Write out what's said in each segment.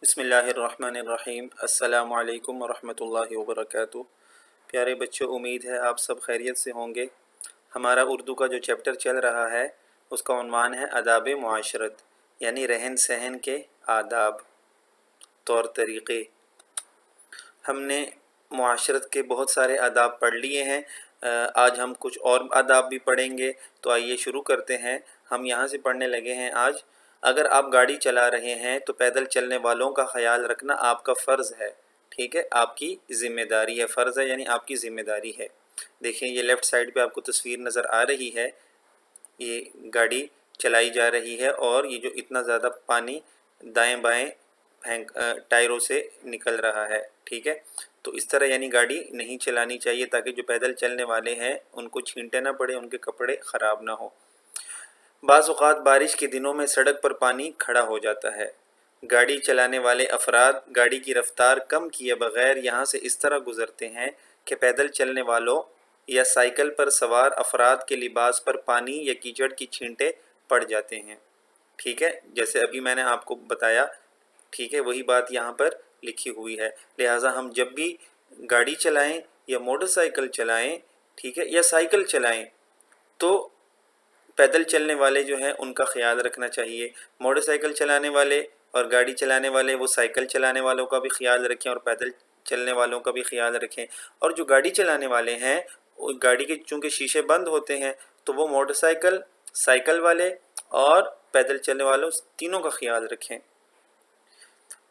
بسم اللہ الرحمن الرحیم۔ السلام علیکم ورحمۃ اللہ وبرکاتہ۔ پیارے بچوں، امید ہے آپ سب خیریت سے ہوں گے۔ ہمارا اردو کا جو چیپٹر چل رہا ہے اس کا عنوان ہے آداب معاشرت، یعنی رہن سہن کے آداب، طور طریقے۔ ہم نے معاشرت کے بہت سارے آداب پڑھ لیے ہیں، آج ہم کچھ اور آداب بھی پڑھیں گے۔ تو آئیے شروع کرتے ہیں۔ ہم یہاں سے پڑھنے لگے ہیں آج: اگر آپ گاڑی چلا رہے ہیں تو پیدل چلنے والوں کا خیال رکھنا آپ کا فرض ہے، ٹھیک ہے، آپ کی ذمہ داری ہے۔ فرض ہے یعنی آپ کی ذمہ داری ہے۔ دیکھیں یہ لیفٹ سائڈ پہ آپ کو تصویر نظر آ رہی ہے، یہ گاڑی چلائی جا رہی ہے اور یہ جو اتنا زیادہ پانی دائیں بائیں ٹائروں سے نکل رہا ہے، ٹھیک ہے۔ تو اس طرح یعنی گاڑی نہیں چلانی چاہیے تاکہ جو پیدل چلنے والے ہیں ان کو چھینٹے نہ پڑے، ان کے کپڑے خراب نہ ہو۔ بعض اوقات بارش کے دنوں میں سڑک پر پانی کھڑا ہو جاتا ہے۔ گاڑی چلانے والے افراد گاڑی کی رفتار کم کیے بغیر یہاں سے اس طرح گزرتے ہیں کہ پیدل چلنے والوں یا سائیکل پر سوار افراد کے لباس پر پانی یا کیچڑ کی چھینٹے پڑ جاتے ہیں، ٹھیک ہے، جیسے ابھی میں نے آپ کو بتایا، ٹھیک ہے، وہی بات یہاں پر لکھی ہوئی ہے۔ لہٰذا ہم جب بھی گاڑی چلائیں یا موٹر سائیکل چلائیں، ٹھیک ہے، یا سائیکل چلائیں تو پیدل چلنے والے جو ہیں ان کا خیال رکھنا چاہیے۔ موٹر سائیکل چلانے والے اور گاڑی چلانے والے وہ سائیکل چلانے والوں کا بھی خیال رکھیں اور پیدل چلنے والوں کا بھی خیال رکھیں۔ اور جو گاڑی چلانے والے ہیں، گاڑی کے چونکہ شیشے بند ہوتے ہیں تو وہ موٹر سائیکل، سائیکل والے اور پیدل چلنے والوں تینوں کا خیال رکھیں۔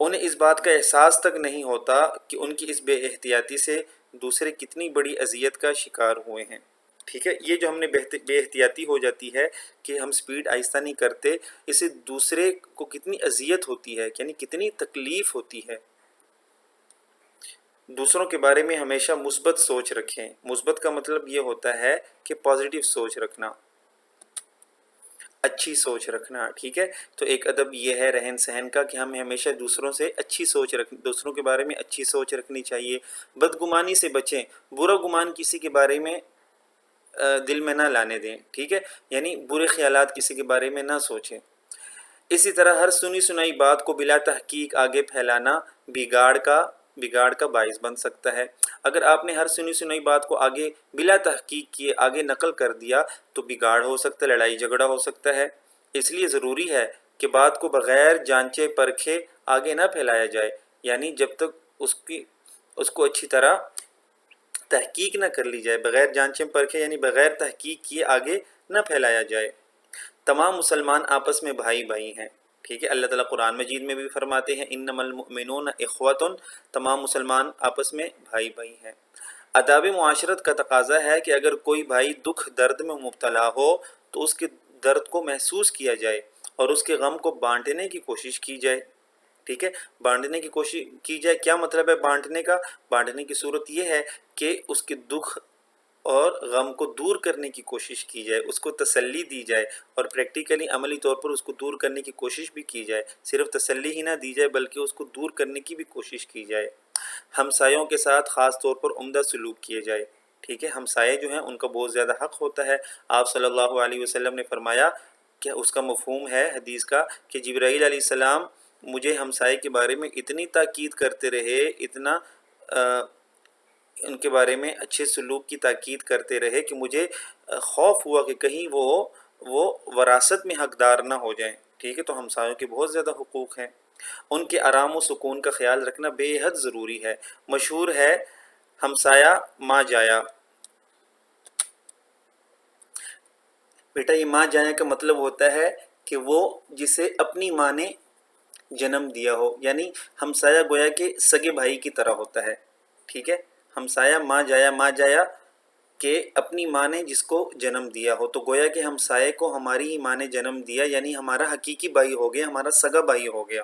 انہیں اس بات کا احساس تک نہیں ہوتا کہ ان کی اس بے احتیاطی سے دوسرے کتنی بڑی اذیت کا شکار ہوئے ہیں، ٹھیک ہے۔ یہ جو ہم نے بے احتیاطی ہو جاتی ہے کہ ہم سپیڈ آہستہ نہیں کرتے، اس سے دوسرے کو کتنی اذیت ہوتی ہے، یعنی کتنی تکلیف ہوتی ہے۔ دوسروں کے بارے میں ہمیشہ مثبت سوچ رکھیں۔ مثبت کا مطلب یہ ہوتا ہے کہ پازیٹیو سوچ رکھنا، اچھی سوچ رکھنا، ٹھیک ہے۔ تو ایک ادب یہ ہے رہن سہن کا کہ ہمیں ہمیشہ دوسروں سے اچھی سوچ دوسروں کے بارے میں اچھی سوچ رکھنی چاہیے۔ بدگمانی سے بچیں، برا گمان کسی کے بارے میں دل میں نہ لانے دیں، ٹھیک ہے، یعنی برے خیالات کسی کے بارے میں نہ سوچیں۔ اسی طرح ہر سنی سنائی بات کو بلا تحقیق آگے پھیلانا بگاڑ کا باعث بن سکتا ہے۔ اگر آپ نے ہر سنی سنائی بات کو آگے بلا تحقیق کیے آگے نقل کر دیا تو بگاڑ ہو سکتا ہے، لڑائی جھگڑا ہو سکتا ہے۔ اس لیے ضروری ہے کہ بات کو بغیر جانچے پرکھے آگے نہ پھیلایا جائے، یعنی جب تک اس کو اچھی طرح تحقیق نہ کر لی جائے، بغیر جانچے پرکھے یعنی بغیر تحقیق کیے آگے نہ پھیلایا جائے۔ تمام مسلمان آپس میں بھائی بھائی ہیں، ٹھیک ہے۔ اللہ تعالیٰ قرآن مجید میں بھی فرماتے ہیں انما المؤمنون اخوۃ، تمام مسلمان آپس میں بھائی بھائی ہیں۔ آداب معاشرت کا تقاضا ہے کہ اگر کوئی بھائی دکھ درد میں مبتلا ہو تو اس کے درد کو محسوس کیا جائے اور اس کے غم کو بانٹنے کی کوشش کی جائے، ٹھیک ہے۔ بانٹنے کی کوشش کی جائے، کیا مطلب ہے بانٹنے کا؟ بانٹنے کی صورت یہ ہے کہ اس کے دکھ اور غم کو دور کرنے کی کوشش کی جائے، اس کو تسلی دی جائے اور پریکٹیکلی عملی طور پر اس کو دور کرنے کی کوشش بھی کی جائے۔ صرف تسلی ہی نہ دی جائے بلکہ اس کو دور کرنے کی بھی کوشش کی جائے۔ ہمسایوں کے ساتھ خاص طور پر عمدہ سلوک کیے جائے، ٹھیک ہے۔ ہمسائے جو ہیں ان کا بہت زیادہ حق ہوتا ہے۔ آپ صلی اللہ علیہ وسلم نے فرمایا کہ اس کا مفہوم ہے حدیث کا کہ جبرائیل علیہ السلام مجھے ہمسائے کے بارے میں اتنی تاکید کرتے رہے، اتنا ان کے بارے میں اچھے سلوک کی تاکید کرتے رہے کہ مجھے خوف ہوا کہ کہیں وہ وراثت میں حقدار نہ ہو جائیں، ٹھیک ہے۔ تو ہمسایوں کے بہت زیادہ حقوق ہیں، ان کے آرام و سکون کا خیال رکھنا بے حد ضروری ہے۔ مشہور ہے ہمسایہ ماں جایا۔ بیٹا یہ ماں جایا کا مطلب ہوتا ہے کہ وہ جسے اپنی ماں نے جنم دیا ہو، یعنی ہمسایہ گویا کہ سگے بھائی کی طرح ہوتا ہے، ٹھیک ہے۔ ہمسایہ ماں جایا کہ اپنی ماں نے جس کو جنم دیا ہو، تو گویا کہ ہمسائے کو ہماری ہی ماں نے جنم دیا، یعنی ہمارا حقیقی بھائی ہو گیا، ہمارا سگا بھائی ہو گیا۔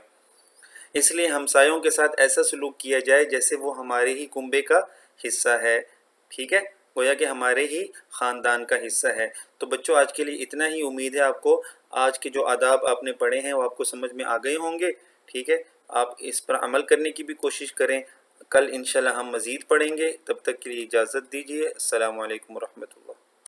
اس لیے ہمسایوں کے ساتھ ایسا سلوک کیا جائے جیسے وہ ہمارے ہی کنبے کا حصہ ہے، ٹھیک ہے، گویا کہ ہمارے ہی خاندان کا حصہ ہے۔ تو بچوں آج کے لیے اتنا ہی، امید ہے آپ کو آج کے جو آداب آپ نے پڑھے ہیں وہ آپ کو سمجھ میں آ گئے ہوں گے، ٹھیک ہے۔ آپ اس پر عمل کرنے کی بھی کوشش کریں۔ کل انشاءاللہ ہم مزید پڑھیں گے، تب تک کے لیے اجازت دیجیے۔ السلام علیکم ورحمۃ اللہ۔